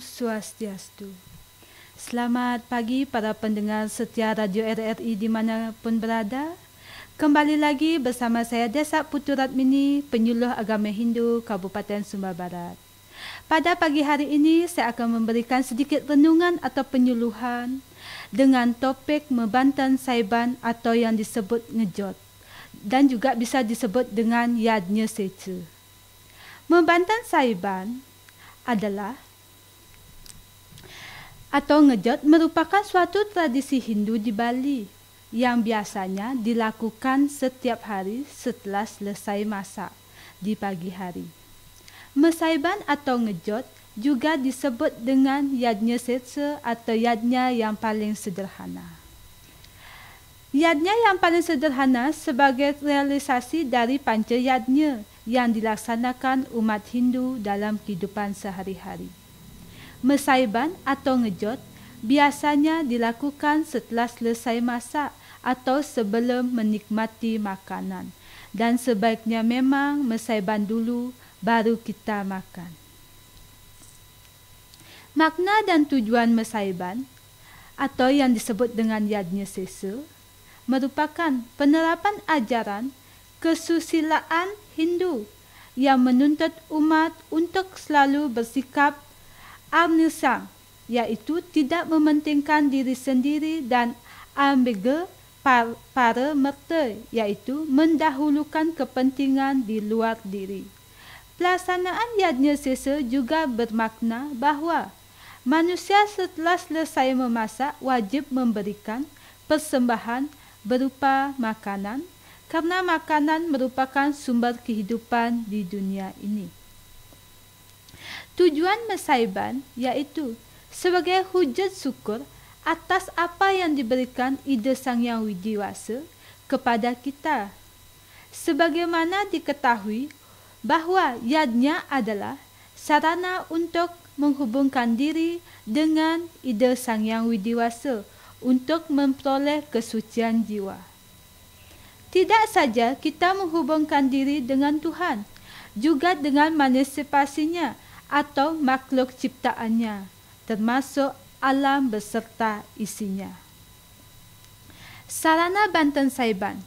Swastiastu. Selamat pagi para pendengar setia Radio RRI dimanapun berada. Kembali lagi bersama saya Desa Putu Ratmini, penyuluh agama Hindu Kabupaten Sumba Barat. Pada pagi hari ini saya akan memberikan sedikit renungan atau penyuluhan dengan topik Membantan Saiban atau yang disebut ngejot dan juga bisa disebut dengan Yadnya Seca. Membantan Saiban adalah atau ngejot merupakan suatu tradisi Hindu di Bali yang biasanya dilakukan setiap hari setelah selesai masak di pagi hari. Mesaiban atau ngejot juga disebut dengan Yadnya Seca atau yadnya yang paling sederhana. Yadnya yang paling sederhana sebagai realisasi dari panca yadnya yang dilaksanakan umat Hindu dalam kehidupan sehari-hari. Mesaiban atau ngejot biasanya dilakukan setelah selesai masak atau sebelum menikmati makanan, dan sebaiknya memang mesaiban dulu baru kita makan. Makna dan tujuan mesaiban atau yang disebut dengan Yadnya Seca merupakan penerapan ajaran kesusilaan Hindu yang menuntut umat untuk selalu bersikap Amnisang, yaitu tidak mementingkan diri sendiri, dan ambega para merta, yaitu mendahulukan kepentingan di luar diri. Pelaksanaan Yadnya Seca juga bermakna bahawa manusia setelah selesai memasak wajib memberikan persembahan berupa makanan, karena makanan merupakan sumber kehidupan di dunia ini. Tujuan mesaiban iaitu sebagai wujud syukur atas apa yang diberikan Ida Sang Hyang Widiwasa kepada kita. Sebagaimana diketahui bahawa yadnya adalah sarana untuk menghubungkan diri dengan Ida Sang Hyang Widiwasa untuk memperoleh kesucian jiwa. Tidak saja kita menghubungkan diri dengan Tuhan, juga dengan manifestasinya atau makhluk ciptaannya, termasuk alam beserta isinya. Sarana Bantan Saiban.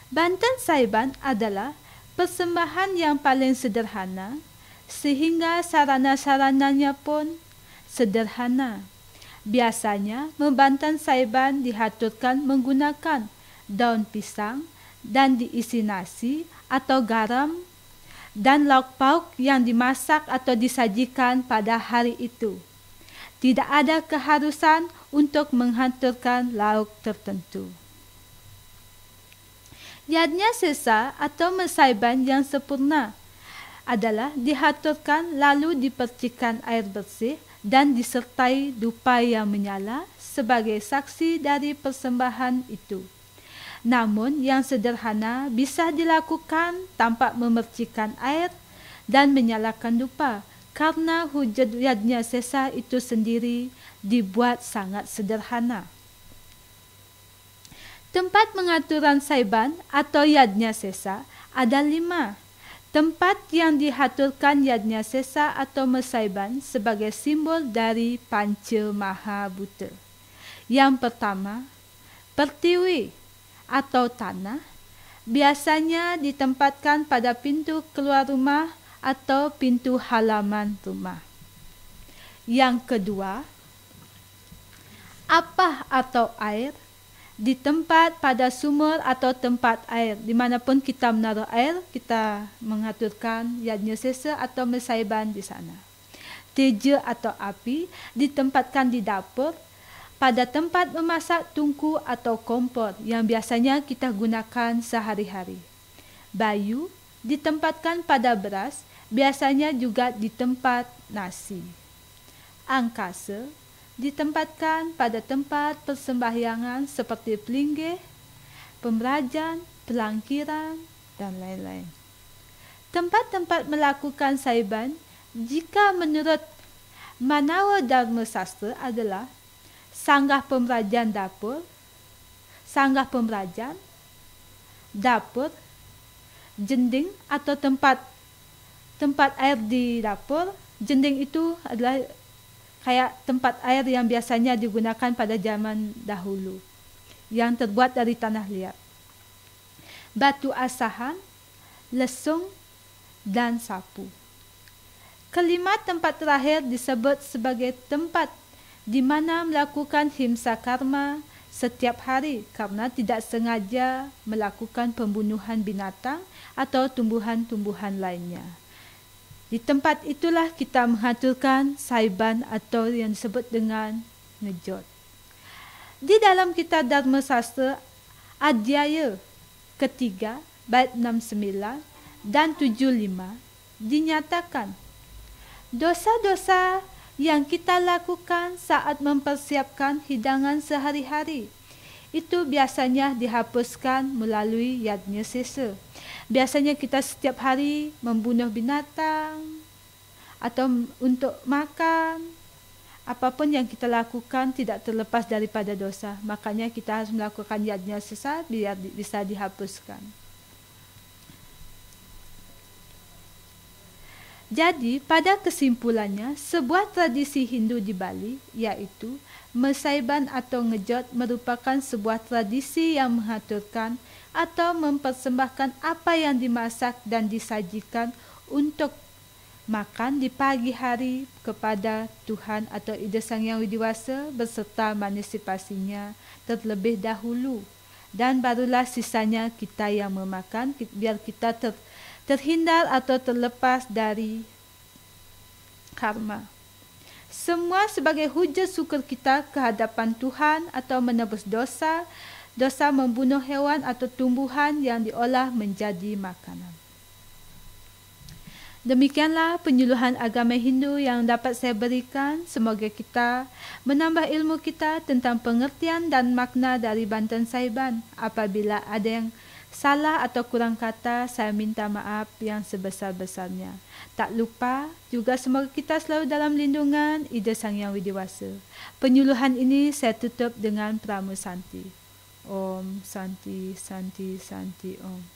Bantan Saiban adalah persembahan yang paling sederhana, sehingga sarana-sarananya pun sederhana. Biasanya, membantan saiban dihaturkan menggunakan daun pisang dan diisi nasi atau garam dan lauk pauk yang dimasak atau disajikan pada hari itu. Tidak ada keharusan untuk menghantarkan lauk tertentu. Yadnya Seca atau mesaiban yang sempurna adalah dihaturkan lalu dipercikan air bersih dan disertai dupa yang menyala sebagai saksi dari persembahan itu. Namun yang sederhana bisa dilakukan tanpa memercikan air dan menyalakan dupa, karena wujud Yadnya Seca itu sendiri dibuat sangat sederhana. Tempat pengaturan saiban atau Yadnya Seca ada 5. Tempat yang dihaturkan Yadnya Seca atau mesaiban sebagai simbol dari Panca Maha Bhuta. Yang pertama, pertiwi atau tanah, biasanya ditempatkan pada pintu keluar rumah atau pintu halaman rumah. Yang kedua, apah atau air, di tempat pada sumur atau tempat air. Dimanapun kita menaruh air, kita mengaturkan Yadnya Seca atau mesaiban di sana. Teja atau api ditempatkan di dapur, pada tempat memasak tungku atau kompor yang biasanya kita gunakan sehari-hari. Bayu ditempatkan pada beras, biasanya juga di tempat nasi. Angkasa ditempatkan pada tempat persembahyangan seperti pelinggih, pemerajan, pelangkiran, dan lain-lain. Tempat-tempat melakukan saiban jika menurut Manawa Dharma Sastra adalah sanggah pemerajan dapur, sanggah pemerajan, dapur, jending atau tempat air di dapur. Jending itu adalah kayak tempat air yang biasanya digunakan pada zaman dahulu, yang terbuat dari tanah liat, batu asahan, lesung, dan sapu. Kelima tempat terakhir disebut sebagai tempat di mana melakukan himsa karma setiap hari karena tidak sengaja melakukan pembunuhan binatang atau tumbuhan-tumbuhan lainnya. Di tempat itulah kita menghaturkan saiban atau yang disebut dengan ngejot. Di dalam kitab Dharma Sastra Adhyaya ketiga bait 69 dan 75 dinyatakan dosa-dosa yang kita lakukan saat mempersiapkan hidangan sehari-hari itu biasanya dihapuskan melalui yajna sesa. Biasanya kita setiap hari membunuh binatang atau untuk makan. Apapun yang kita lakukan tidak terlepas daripada dosa. Makanya kita harus melakukan yajna sesa biar bisa dihapuskan. Jadi, pada kesimpulannya, sebuah tradisi Hindu di Bali, yaitu mesaiban atau ngejot, merupakan sebuah tradisi yang mengaturkan atau mempersembahkan apa yang dimasak dan disajikan untuk makan di pagi hari kepada Tuhan atau Ida Sang Yang Widiwasa beserta manipulasinya terlebih dahulu. Dan barulah sisanya kita yang memakan biar kita terhindar atau terlepas dari karma. Semua sebagai hujah syukur kita kehadapan Tuhan atau menebus dosa membunuh hewan atau tumbuhan yang diolah menjadi makanan. Demikianlah penyuluhan agama Hindu yang dapat saya berikan. Semoga kita menambah ilmu kita tentang pengertian dan makna dari Banten Saiban. Apabila ada yang salah atau kurang kata, saya minta maaf yang sebesar-besarnya. Tak lupa juga semoga kita selalu dalam lindungan Ida Sang Yang Widiwasa. Penyuluhan ini saya tutup dengan Pramu Santi. Om Santi Santi Santi Om.